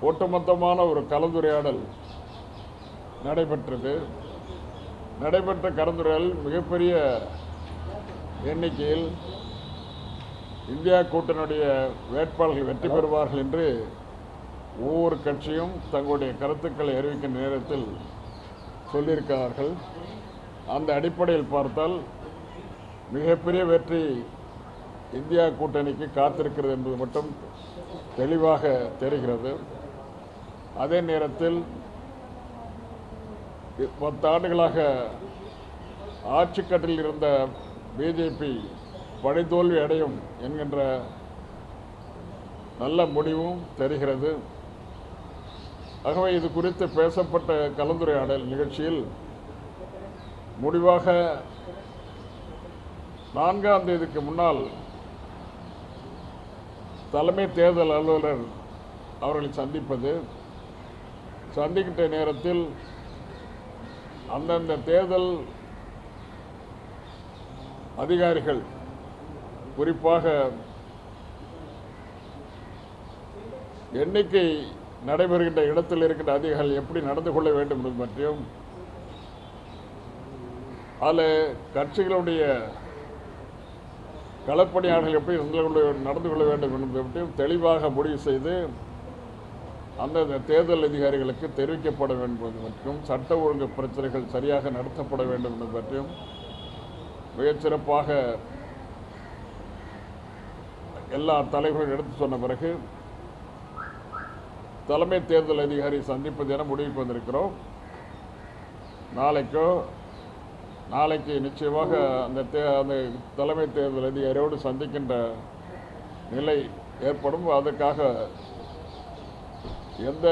ஒட்டுமொத்தமான ஒரு கலந்துரையாடல் நடைபெற்றது. நடைபெற்ற கலந்துரையாடல் மிகப்பெரிய எண்ணிக்கையில் இந்தியா கூட்டணியுடைய வேட்பாளர்கள் வெற்றி பெறுவார்கள் என்று ஒவ்வொரு கட்சியும் தங்களுடைய கருத்துக்களை அறிவிக்கின்ற நேரத்தில் சொல்லியிருக்கிறார்கள். அந்த அடிப்படையில் பார்த்தால் மிகப்பெரிய வெற்றி இந்தியா கூட்டணிக்கு காத்திருக்கிறது என்பது மட்டும் தெளிவாக தெரிகிறது. அதே நேரத்தில் 10 ஆண்டுகளாக ஆட்சிக்கட்டில் இருந்த பிஜேபி பழிதோல்வி அடையும் என்கின்ற நல்ல முடிவும் தெரிகிறது. ஆகவே இது குறித்து பேசப்பட்ட கலந்துரையாடல் நிகழ்ச்சியில் முடிவாக 4ஆம் தேதிக்கு முன்னால் தலைமை தேர்தல் அலுவலர் அவர்களை சந்திக்கின்ற நேரத்தில் அந்தந்த தேர்தல் அதிகாரிகள், குறிப்பாக எண்ணிக்கை நடைபெறுகின்ற இடத்தில் இருக்கின்ற அதிகாரிகள் எப்படி நடந்து கொள்ள வேண்டும் என்பது பற்றியும், அதில் கட்சிகளுடைய களப்பணியாளர்கள் எப்படி நடந்து கொள்ள வேண்டும் என்பதை பற்றியும் தெளிவாக முடிவு செய்து அந்தந்த தேர்தல் அதிகாரிகளுக்கு தெரிவிக்கப்பட வேண்டும் என்பது பற்றியும், சட்ட ஒழுங்கு பிரச்சனைகள் சரியாக நடத்தப்பட வேண்டும் என்பது பற்றியும் மிகச்சிறப்பாக எல்லா தலைவர்களும் எடுத்து சொன்ன பிறகு தலைமை தேர்தல் அதிகாரி சந்திப்பது என முடிவுக்கு வந்திருக்கிறோம். நாளைக்கு நிச்சயமாக அந்த தலைமை தேர்தல் அதிகாரியோடு சந்திக்கின்ற நிலை ஏற்படும். அதற்காக எந்த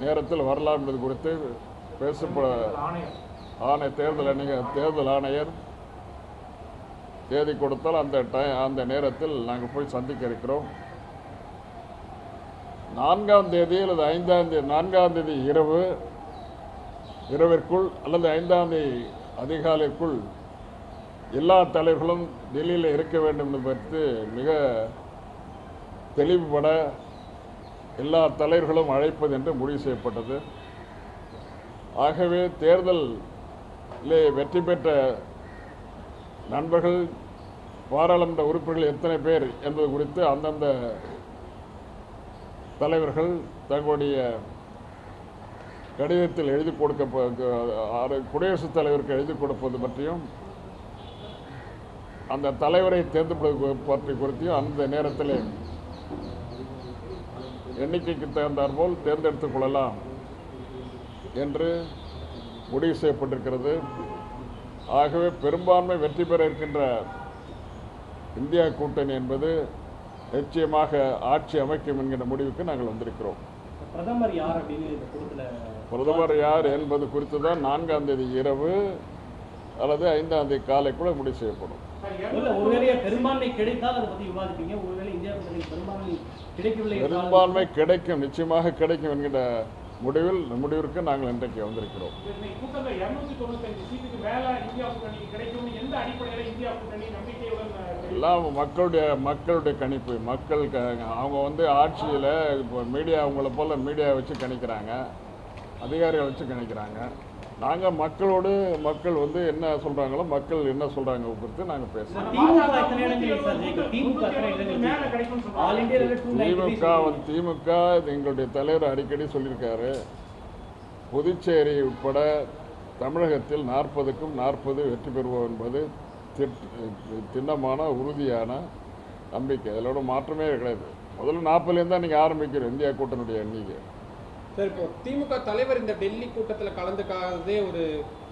நேரத்தில் வரலாம் என்பது குறித்து பேசப்பட தேர்தல் ஆணையர் தேதி கொடுத்தால் அந்த நேரத்தில் நாங்கள் போய் சந்திக்க இருக்கிறோம். 4ஆம் தேதி அல்லது 5ஆம் தேதி 4ஆம் தேதி இரவிற்குள் அல்லது 5ஆம் தேதி அதிகாலைக்குள் எல்லா தலைவர்களும் டெல்லியில் இருக்க வேண்டும் என்பது பற்றி மிக தெளிவுபட எல்லா தலைவர்களும் அழைப்பது என்று முடிவு செய்யப்பட்டது. ஆகவே தேர்தலில் வெற்றி பெற்ற நண்பர்கள், பாராளுமன்ற உறுப்பினர்கள் எத்தனை பேர் என்பது குறித்து அந்தந்த தலைவர்கள் தங்களுடைய கடிதத்தில் எழுதி குடியரசுத் தலைவருக்கு எழுதி கொடுப்பது பற்றியும், அந்த தலைவரை தேர்ந்தெடுப்பது குறித்தும் அந்த நேரத்தில் எண்ணிக்கைக்கு தகுந்தாற்போல் தேர்ந்தெடுத்துக் கொள்ளலாம் என்று முடிவு செய்யப்பட்டிருக்கிறது. ஆகவே பெரும்பான்மை வெற்றி பெற இருக்கின்ற இந்தியா கூட்டணி என்பது நிச்சயமாக ஆட்சி அமைக்கும் என்கிற முடிவுக்கு நாங்கள் வந்திருக்கிறோம். பிரதமர் யார் என்பது குறித்து தான் 4ஆம் தேதி இரவு அல்லது 5ஆம் தேதி காலைக்குள்ள முடிவு செய்யப்படும். பெரும்பான்மை கிடைக்கும், நிச்சயமாக கிடைக்கும் என்கிற முடிவிற்கு நாங்கள் இன்றைக்கு வந்திருக்கிறோம். எல்லாம் மக்களுடைய கணிப்பு. அவங்க ஆட்சியில் இப்போ மீடியா அவங்கள போல மீடியா வச்சு கணிக்கிறாங்க, அதிகாரிகளை வச்சு கணிக்கிறாங்க. நாங்கள் மக்கள் என்ன சொல்கிறாங்களோ, மக்கள் என்ன சொல்கிறாங்க குறித்து நாங்கள் பேசுகிறோம். திமுக எங்களுடைய தலைவர் அடிக்கடி சொல்லியிருக்காரு, புதுச்சேரி உட்பட தமிழகத்தில் 40க்கும் 40 வெற்றி பெறுவோம் என்பது திண்ணமான உறுதியான நம்பிக்கை. அதோட மாற்றமே கிடையாது. முதல்ல 40லேருந்து தான் நீங்கள் ஆரம்பிக்கிறோம் இந்தியா கூட்டணியுடைய எண்ணிக்கை. சார், இப்போ திமுக தலைவர் இந்த டெல்லி கூட்டத்தில் கலந்துக்காததே ஒரு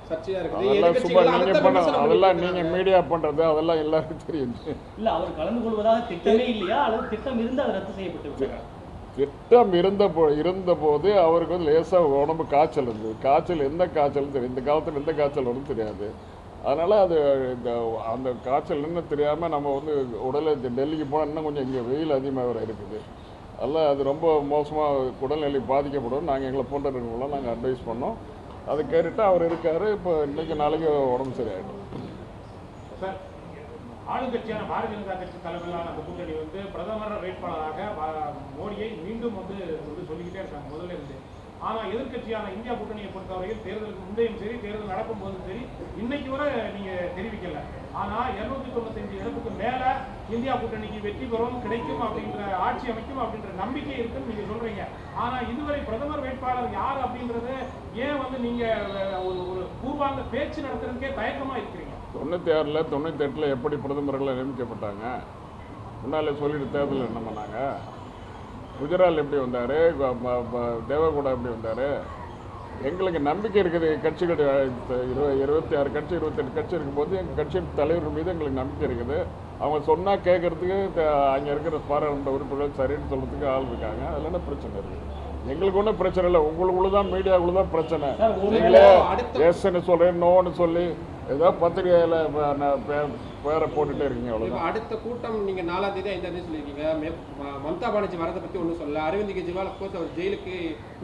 சர்ச்சையா இருக்குது. அதெல்லாம் நீங்க மீடியா பண்றது அதெல்லாம் எல்லாருக்கும் தெரியும். இல்ல, அவர் கலந்து கொள்வதாக திட்டமே இல்லையா அல்லது திட்டம் இருந்து அது ரத்து செய்யப்பட்டு? திட்டம் இருந்தபோது அவருக்கு லேசா உடம்பு காய்ச்சல் இருந்தது. காய்ச்சல் எந்த காய்ச்சல் தெரியும், இந்த காலத்தில் எந்த காய்ச்சல் வரும்னு தெரியாது. அதனால அந்த காய்ச்சல் என்ன தெரியாம நம்ம உடலை டெல்லிக்கு போனால் இன்னும் கொஞ்சம் இங்கே வெயில் அதிகமாக வர இருக்குது. அதெல்லாம் அது ரொம்ப மோசமாக உடல்நிலை பாதிக்கப்படும். நாங்கள் எங்களை போன்றவர்களெலாம் நாங்கள் அட்வைஸ் பண்ணோம். அதை கேட்டுட்டு அவர் இருக்காரு. இப்போ இன்னைக்கு நாளைக்கு உடம்பு சரியாயிடும். ஆளுங்கட்சியான பாரதிய ஜனதா கட்சி தலைமையிலான அந்த கூட்டணி வந்து பிரதமர் வேட்பாளராக மோடியை மீண்டும் வந்து சொல்லிக்கிட்டே இருக்காங்க முதல்ல இருந்து. ஆனா எதிர்கட்சியான இந்தியா கூட்டணியை பொறுத்தவரையில் தேர்தலுக்கு முந்தையும் சரி, தேர்தல் நடக்கும் போதும் சரி, இன்னைக்கு வரை நீங்க தெரிவிக்கல. ஆனா 295 இடத்துக்கு மேல இந்தியா கூட்டணிக்கு வெற்றி பெறும், கிடைக்கும், அப்படின்ற ஆட்சி அமைக்கும் அப்படின்ற நம்பிக்கை இருக்குன்னு நீங்க சொல்றீங்க. ஆனா இதுவரை பிரதமர் வேட்பாளர் யார் அப்படின்றது ஏன் வந்து நீங்க ஒரு பூர்வாங்க பேச்சு நடத்துறதுக்கே தயக்கமா இருக்கிறீங்க? 96ல் 98ல் எப்படி பிரதமர்கள் நியமிக்கப்பட்டாங்க? முன்னாலே சொல்லிட்டு தேர்தல் என்ன பண்ணாங்க? குஜரால் எப்படி வந்தார்? தேவகவுடா எப்படி வந்தார்? எங்களுக்கு நம்பிக்கை இருக்குது. கட்சிகள் 26 கட்சி 28 கட்சி இருக்கும்போது எங்கள் கட்சியின் தலைவர் மீது எங்களுக்கு நம்பிக்கை இருக்குது. அவங்க சொன்னால் கேட்கறதுக்கு அங்கே இருக்கிற பாராளுமன்ற உறுப்பினர்கள் சரின்னு சொல்கிறதுக்கு ஆள் இருக்காங்க. அதில் என்ன பிரச்சனை இருக்குது? எங்களுக்கு ஒன்றும் பிரச்சனை இல்லை. உங்களுக்குள்ள தான், மீடியாவுக்குள்ள தான் பிரச்சனை. நீங்களே எஸ்ன்னு சொல்கிறேன், நோன்னு சொல்லி ஏதோ பத்திரிகையில் பேரை போட்டுகிட்டே இருக்கீங்க. அவ்வளோதான். அடுத்த கூட்டம் நீங்கள் 4ஆம் தேதி 5ஆம் தேதி சொல்லியிருக்கீங்க. மம்தா பானர்ஜி வரதை பற்றி ஒன்றும் சொல்லல. அரவிந்த் கெஜ்ரிவால் அஃப்கோர்ஸ் அவர் ஜெயிலுக்கு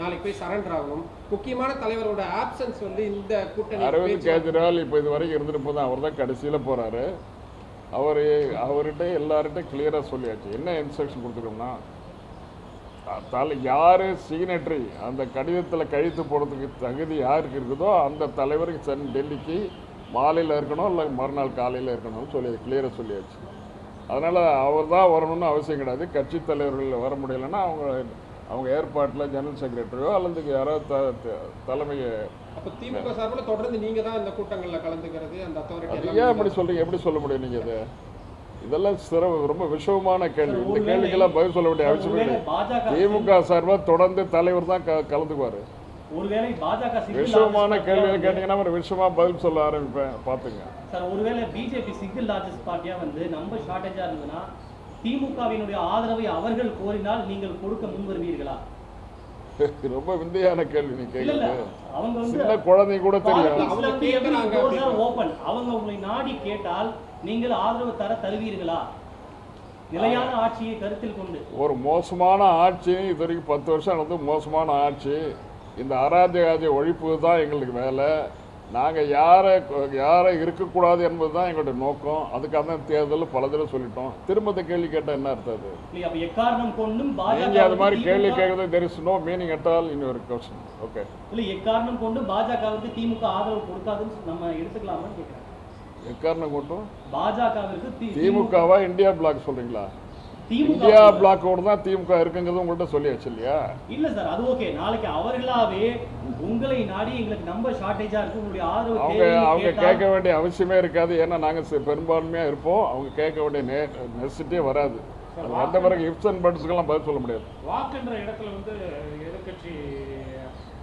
நாளைக்கு போய் சரண்டர் ஆகணும். முக்கியமான தலைவரோட ஆப்சன்ஸ் வந்து இந்த கூட்டணி. அரவிந்த் கெஜ்ரிவால் இப்போ இது வரைக்கும் இருந்துட்டு போதும். அவர் தான் கடைசியில் போகிறாரு. அவர்கிட்ட எல்லார்கிட்ட கிளியராக சொல்லியாச்சு. என்ன இன்ஸ்ட்ரக்ஷன் கொடுத்துருக்கோம்னா, யார் சிக்னேட்டரி அந்த கடிதத்தில் கழித்து போடுறதுக்கு தகுதி யாருக்கு இருக்குதோ அந்த தலைவருக்கு டெல்லிக்கு மாலையில் இருக்கணும், இல்லை மறுநாள் காலையில் இருக்கணும்னு சொல்லி கிளியராக சொல்லியாச்சு. அதனால் அவர் தான் வரணும்னு அவசியம் கிடையாது. கட்சி தலைவர்கள் வர முடியலைன்னா அவங்க ஏற்பாட்டில் ஜெனரல் செக்ரட்டரியோ அல்லது யாராவது தலைமையை. அப்போ திமுக சார்பில் தொடர்ந்து நீங்கள் தான் இந்த கூட்டங்களில் கலந்துக்கிறது, அந்த அத்தாரிட்டி. ஏன் அப்படி சொல்கிறீங்க? எப்படி சொல்ல முடியும் நீங்கள்? அது இதெல்லாம் ரொம்ப விஷயமான கேள்வி. இந்த கேள்விக்கெல்லாம் பதில் சொல்ல வேண்டிய அவசியம் இல்லை. திமுக சார்பாக தொடர்ந்து தலைவர் தான் கலந்துக்குவார். ஒருவேளை பாஜக விஷயமான கேள்வியை கேட்டீங்கன்னா ஒரு விஷயமா பதில் சொல்ல ஆரம்பிப்பேன். பார்த்துங்க சார். ஒருவேளை பிஜேபி சிங்கிள் லார்ஜஸ்ட் பார்ட்டியா வந்து நம்ம ஷார்டேஜா இருந்ததுன்னா திமுகவினுடைய ஆதரவை அவர்கள் கோரினால் நீங்கள் கொடுக்க முன் வருவீர்களா? ரொம்ப விந்தையான கேள்வி நீ கேட்குறது. அவங்க வந்து சின்ன குழந்தை கூட தெரியும். அவங்க உங்களை நாடி கேட்டால் நீங்கள் ஆதரவு தருவீர்களா? நிலையான ஆட்சியை கருத்தில் கொண்டு ஒரு மோசமான ஆட்சி இது வரைக்கும் 10 வருஷம் வந்து மோசமான ஆட்சி. இந்த அராஜகாஜ ஒழிப்பு தான் எங்களுக்கு வேலை. நாங்கள் யாரை இருக்கக்கூடாது என்பது தான் எங்களுடைய நோக்கம். அதுக்காக தான் தேர்தல் பல தடவை சொல்லிட்டோம். திரும்ப கேள்வி கேட்டால் என்ன அர்த்தம்? அது எக்காரணம் கொண்டும் நீங்கள் அது மாதிரி கேள்வி கேட்கறது there is no meaning at all in your question. Okay, இல்லை எக்காரணம் கொண்டு பாஜகவுக்கு திமுக ஆதரவு கொடுக்காதுன்னு நம்ம எடுத்துக்கலாமான்னு கேட்குறேன். எக்காரணம் கொண்டும் பாஜகவிற்கு திமுகவா இந்தியா பிளாக் சொல்றீங்களா? இந்தியா பிளாக்கோடு தான் திமுக இருக்குங்கிறது உங்கள்கிட்ட சொல்லியாச்சு இல்லையா? இல்ல சார், அது ஓகே. நாளைக்கு அவர்களாவே உங்களை நாடி எங்களுக்கு நம்பர் ஷார்டேஜா இருக்கு, உங்களுடைய ஆதரவு அவங்க கேட்க வேண்டிய அவசியமே இருக்காது. ஏன்னா நாங்கள் பெரும்பான்மையா இருப்போம். அவங்க கேட்க வேண்டிய நெசிட்டியே வராது. அது வந்த பிறகு இப்ஸ் அண்ட் பட்ஸ்க்கெல்லாம் பதில் சொல்ல முடியாது. வாக்குன்ற இடத்துல வந்து எதிர்கட்சி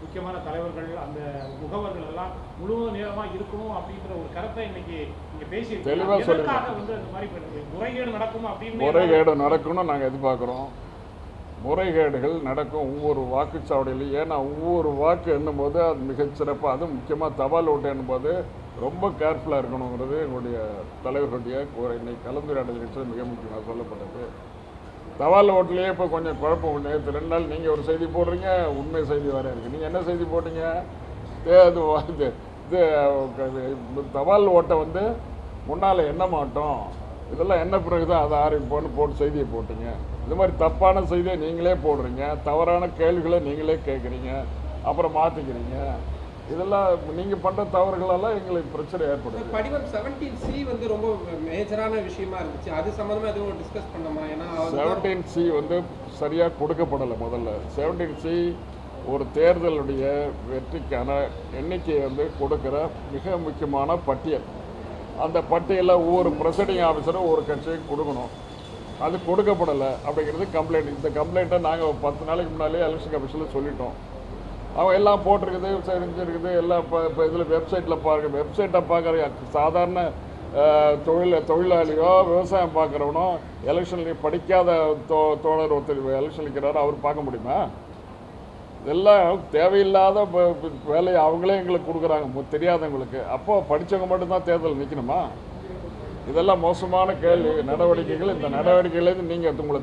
முக்கியமான தலைவர்கள் அந்த முகவர்கள் எல்லாம் முழு நேரமா இருக்கணும் அப்படின்ற ஒரு கருத்தை இன்னைக்கு இங்க பேசி தெளிவா சொல்லுங்க. வந்து இந்த மாதிரி முறைகேடு நடக்கும் அப்படின்னு முறைகேடு நடக்கணும்னு நாங்கள் எதிர்பார்க்குறோம். முறைகேடுகள் நடக்கும் ஒவ்வொரு வாக்குச்சாவடியிலையும். ஏன்னா ஒவ்வொரு வாக்கு எண்ணும் போது அது மிகச்சிறப்பாக, அதுவும் முக்கியமாக தபால் ஓட்டு எண்ணும் போது ரொம்ப கேர்ஃபுல்லாக இருக்கணுங்கிறது எங்களுடைய தலைவர்களுடைய இன்னைக்கு கலந்துரையாடல் நிகழ்ச்சி மிக முக்கியமாக சொல்லப்பட்டது. தபால் ஓட்டுலேயே இப்போ கொஞ்சம் குழப்பம். நேற்று 2 நாள் நீங்கள் ஒரு செய்தி போடுறீங்க, உண்மை செய்தி வேறு இருக்குது. நீங்கள் என்ன செய்தி போட்டீங்க? இது தபால் ஓட்டை வந்து முன்னால் எண்ண மாட்டோம், இதெல்லாம் என்ன பிறகு தான் அதை ஆரம்பிப்போன்னு போட்டு செய்தியை போட்டீங்க. இது மாதிரி தப்பான செய்தியை நீங்களே போடுறீங்க, தவறான கேள்விகளை நீங்களே கேட்குறீங்க, அப்புறம் மாற்றிக்கிறீங்க. இதெல்லாம் நீங்கள் பண்ணுற தவறுகளெல்லாம் எங்களுக்கு பிரச்சனை ஏற்படுது. படிவம் 17C வந்து ரொம்ப மேஜரான விஷயமா இருந்துச்சு. அது சம்மந்தமாக எதுவும் டிஸ்கஸ் பண்ணோமா? ஏன்னா 17C வந்து சரியாக கொடுக்கப்படலை. முதல்ல 17C ஒரு தேர்தலுடைய வெற்றிக்கான எண்ணிக்கையை வந்து கொடுக்குற மிக முக்கியமான பட்டியல். அந்த பட்டியலில் ஒவ்வொரு ப்ரெசைடிங் ஆஃபீஸரும் ஒரு கட்சிக்கு கொடுக்கணும். அது கொடுக்கப்படலை அப்படிங்கிறது கம்ப்ளைண்ட். இந்த கம்ப்ளைண்ட்டை நாங்கள் 10 நாளைக்கு முன்னாலே எலெக்ஷன் கமிஷனில் சொல்லிட்டோம். அவங்க எல்லாம் போட்டிருக்குது, செஞ்சுருக்குது. எல்லாம் இப்போ இதில் வெப்சைட்டில் பாருங்க. வெப்சைட்டை பார்க்குற சாதாரண தொழிலாளியோ விவசாயம் பார்க்குறவனோ எலெக்ஷனில் படிக்காத தோழர் ஒருத்தர் எலெக்ஷன் நிற்கிறாரு, அவர் பார்க்க முடியுமா? இதெல்லாம் தேவையில்லாத வேலையை அவங்களே எங்களுக்கு கொடுக்குறாங்க தெரியாதவங்களுக்கு. அப்போது படித்தவங்க மட்டும்தான் தேர்தல் நிற்கணுமா? இதெல்லாம் மோசமான நடவடிக்கைகள். இந்த நடவடிக்கையிலேருந்து நீங்கள் உங்களை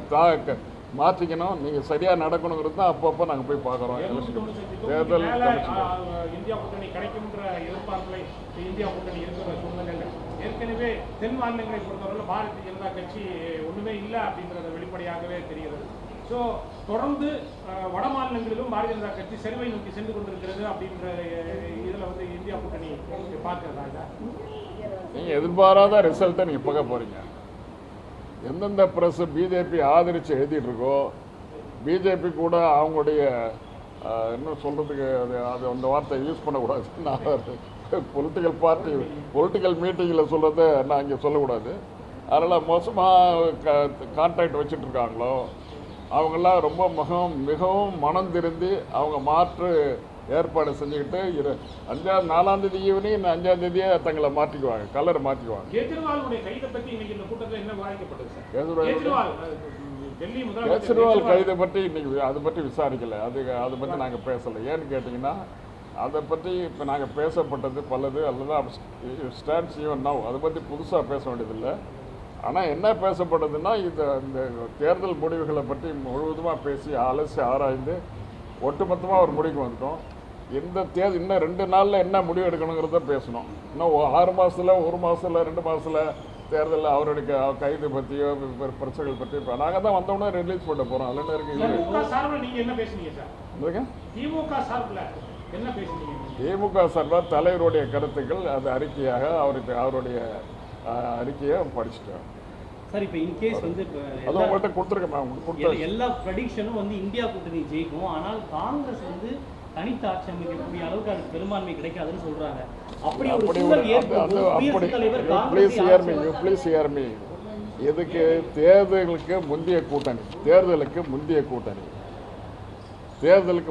மாற்றிக்கணும். நீங்கள் சரியாக நடக்கணுங்கிறது தான் அப்பப்போ நாங்கள் போய் பார்க்குறோம். இந்தியா கூட்டணி கிடைக்கும்ன்ற எதிர்பார்ப்புல இந்தியா கூட்டணி இருக்கிற சூழ்நிலையில் ஏற்கனவே தென் மாநிலங்களை பொறுத்தவரையில் பாரதிய ஜனதா கட்சி ஒண்ணுமே இல்லை அப்படின்றத வெளிப்படையாகவே தெரிகிறது. ஸோ தொடர்ந்து வட மாநிலங்களிலும் பாரதிய ஜனதா கட்சி சரிவை நோக்கி சென்று கொண்டிருக்கிறது அப்படின்ற இதுல வந்து இந்தியா கூட்டணி பார்க்கிறதா இல்லை? நீங்கள் எதிர்பாராத ரிசல்ட்டை நீங்கள் பார்க்க போறீங்க. எந்தெந்த ப்ரெஸ் பிஜேபி ஆதரித்து எழுதிட்டு இருக்கோ, பிஜேபி கூட அவங்களுடைய இன்னும் சொல்கிறதுக்கு அது அந்த வார்த்தை யூஸ் பண்ணக்கூடாது. நான் பொலிட்டிக்கல் பார்ட்டி பொலிட்டிக்கல் மீட்டிங்கில் சொல்கிறத நான் இங்கே சொல்லக்கூடாது. அதனால் மோசமாக கான்ட்ராக்ட் வச்சுட்டு இருக்காங்களோ அவங்கெல்லாம் ரொம்ப மிகவும் மனம் திருந்தி அவங்க மாற்று ஏற்பாடு செஞ்சுக்கிட்டு 4ஆம் தேதி ஈவினிங் இன்னும் 5ஆம் தேதியே தங்களை மாற்றிக்குவாங்க, கலரை மாற்றிக்குவாங்க. கேஜ்ரிவால் கைதை பற்றி இன்னைக்கு அதை பற்றி விசாரிக்கலை. அதை பற்றி நாங்கள் பேசலை. ஏன்னு கேட்டிங்கன்னா அதை பற்றி இப்போ நாங்கள் பேசப்பட்டது பலது அல்லது ஸ்டாண்ட்ஸ் ஈவன் நவ் அதை பற்றி புதுசாக பேச வேண்டியதில்லை. ஆனால் என்ன பேசப்பட்டதுன்னா இந்த தேர்தல் முடிவுகளை பற்றி முழுவதுமாக பேசி அலசி ஆராய்ந்து ஒட்டுமொத்தமாக ஒரு முடிவுக்கு வந்துட்டோம். இந்த இன்னும் 2 நாளில் என்ன முடிவு எடுக்கணுங்கிறத பேசணும். இன்னும் 6 மாதத்தில் 1 மாதத்தில் 2 மாதத்தில் தேர்தலில் அவருடைய கைது பற்றியோ பிரச்சனைகள் பற்றி இப்போ நாங்கள் தான் வந்தோடனே ரிலீஸ் பண்ண போகிறோம். அதில் என்ன இருக்குது? திமுக சார்பாக தலைவருடைய கருத்துக்கள் அது அறிக்கையாக அவருடைய அறிக்கையை படிச்சுட்டோம் சார். இப்போ இன்கேஸ் வந்து அது உங்கள்கிட்ட கொடுத்துருக்கேன். எல்லா ப்ரெடிக்ஷனும் வந்து இந்தியா கூட்டணி ஜெயிக்கும், ஆனால் காங்கிரஸ் வந்து தனித்த ஆட்சி அமைக்கக்கூடிய அளவுக்கு அது பெரும்பான்மை கிடைக்காதுன்னு சொல்றாங்க. அப்படி இதுக்கு தேர்தலுக்கு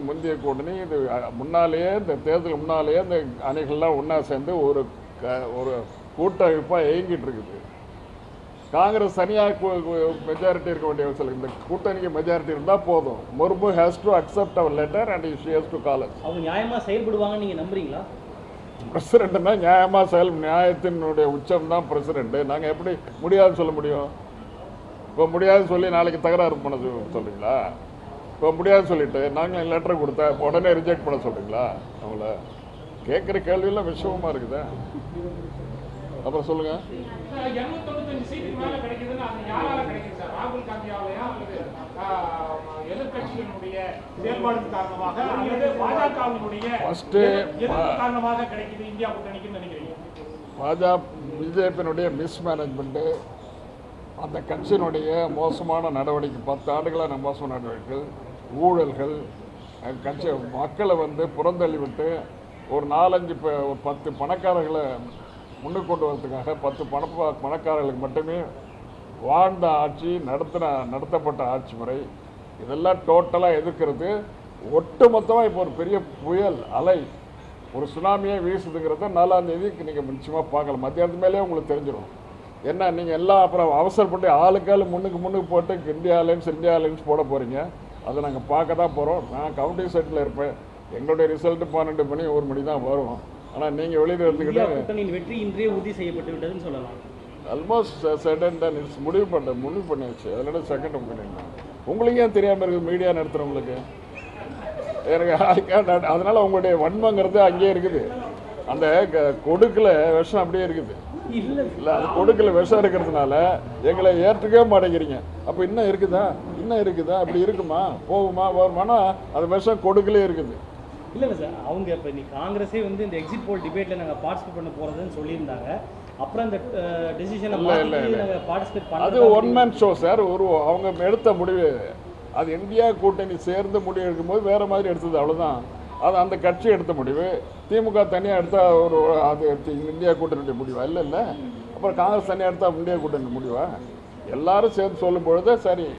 முந்தைய கூட்டணி இது முன்னாலேயே இந்த தேர்தலுக்கு முன்னாலேயே இந்த அணிகள்லாம் ஒன்றா சேர்ந்து ஒரு கூட்டமைப்பாக இயங்கிட்டு இருக்குது. காங்கிரஸ் தனியாக மெஜாரிட்டி இருக்க வேண்டிய அவசியம். இந்த கூட்டணிக்கு மெஜாரிட்டி இருந்தால் போதும். முர்மு ஹேஸ் டு அக்செப்ட் அவர் letter and she has to call us. அவங்க நியாயமாக செயல்படுவாங்கன்னு நீங்கள் நம்புறீங்களா? பிரசிடென்ட்னா நியாயமாக நியாயத்தினுடைய உச்சம் தான் பிரசிடென்ட். நாங்கள் எப்படி முடியாதுன்னு சொல்ல முடியும்? இப்போ முடியாதுன்னு சொல்லி நாளைக்கு தகராறு பண்ண சொல்கிறீங்களா? இப்போ முடியாதுன்னு சொல்லிட்டு நாங்கள் லெட்டர் கொடுத்தா உடனே ரிஜெக்ட் பண்ண சொல்கிறீங்களா? அவங்கள கேட்குற கேள்வியெல்லாம் விஷயமா இருக்குதா? அப்புறம் சொல்லுங்க. 295 சீட்டு மேல கிடைக்குதுன்னு அது யாரால கிடைக்குது சார்? ராகுல் காந்தியாலயா அல்லது எதிர்க்கட்சிகளுடைய செயல்பாடு காரணமாக அல்லது பாஜகவினுடைய காரணமாக கிடைக்குது இந்தியா கூட்டணிக்கு நினைக்கிறீங்க? பிஜேபியினுடைய மிஸ்மேனேஜ்மெண்ட்டு, அந்த கட்சியினுடைய மோசமான நடவடிக்கை, 10 ஆண்டுகளான மோசமான நடவடிக்கைகள், ஊழல்கள், கட்சி மக்களை வந்து புறந்தள்ளிவிட்டு ஒரு 10 பணக்காரர்களை முன்னுக்கு கொண்டு வரதுக்காக 10 பணக்காரர்களுக்கு மட்டுமே வாழ்ந்த ஆட்சி, நடத்தப்பட்ட ஆட்சி முறை, இதெல்லாம் டோட்டலாக எதிர்க்கிறது. ஒட்டுமொத்தமாக இப்போ ஒரு பெரிய புயல் அலை, ஒரு சுனாமியே வீசுதுங்கிறத 4ஆம் தேதிக்கு நீங்கள் நிச்சயமாக பார்க்கலாம். மத்தியானத்து மேலே உங்களுக்கு தெரிஞ்சிடும். என்ன நீங்கள் எல்லாம் அப்புறம் அவசரப்பட்டு ஆளுக்கால் முன்னுக்கு போட்டு இந்தியா அலைன்ஸ் போட போகிறீங்க. அதை நாங்கள் பார்க்க தான் போகிறோம். நான் கவுண்டிங் செட்டில் இருப்பேன். எங்களுடைய ரிசல்ட்டு 12 மணி 1 மணி தான் வரும். ஆனால் நீங்கள் வெளியில் எடுத்துக்கிட்டு வெற்றி இன்றே உறுதி செய்யப்பட்டு விட்டதுன்னு சொல்லலாம். ஆல்மோஸ்ட் செகண்ட் முடிவு பண்ணியாச்சு. அதோட செகண்ட் பண்ணிருந்தேன். உங்களுக்கு ஏன் தெரியாமல் இருக்குது? மீடியா நடத்துகிறவங்களுக்கு எனக்கு அதனால் உங்களுடைய வன்மங்கிறது அங்கேயே இருக்குது. அந்த கொடுக்கல விஷம் அப்படியே இருக்குது. இல்லை, அது கொடுக்கல விஷம் இருக்கிறதுனால எங்களை ஏற்றுக்கவே மாட்டேங்கிறீங்க. அப்போ இன்னும் இருக்குதா அப்படி இருக்குமா, போகுமா, வருமானா? அந்த விஷம் கொடுக்கலே இருக்குது. இல்லை சார், அவங்க இப்போ இன்னைக்கு காங்கிரஸே வந்து இந்த எக்ஸிட் போல் டிபேட்டில் நாங்கள் பார்ட்டிசிபேட் பண்ண போகிறதுன்னு சொல்லியிருந்தாங்க. அப்புறம் அந்த டெசிஷனை நாங்கள் பார்ட்டிசிபேட் பண்ண, அது ஒன் மேன் ஷோ சார். அவங்க எடுத்த முடிவு, அது இந்தியா கூட்டணி சேர்ந்து முடிவு எடுக்கும்போது வேறு மாதிரி எடுத்தது, அவ்வளோதான். அது அந்த கட்சி எடுத்த முடிவு. திமுக தனியாக எடுத்தால் அது இந்தியா கூட்டணி முடிவா? இல்லை. அப்புறம் காங்கிரஸ் தனியாக எடுத்தால் இந்தியா கூட்டணி முடிவா? எல்லாரும் சேர்ந்து சொல்லும் பொழுது சரி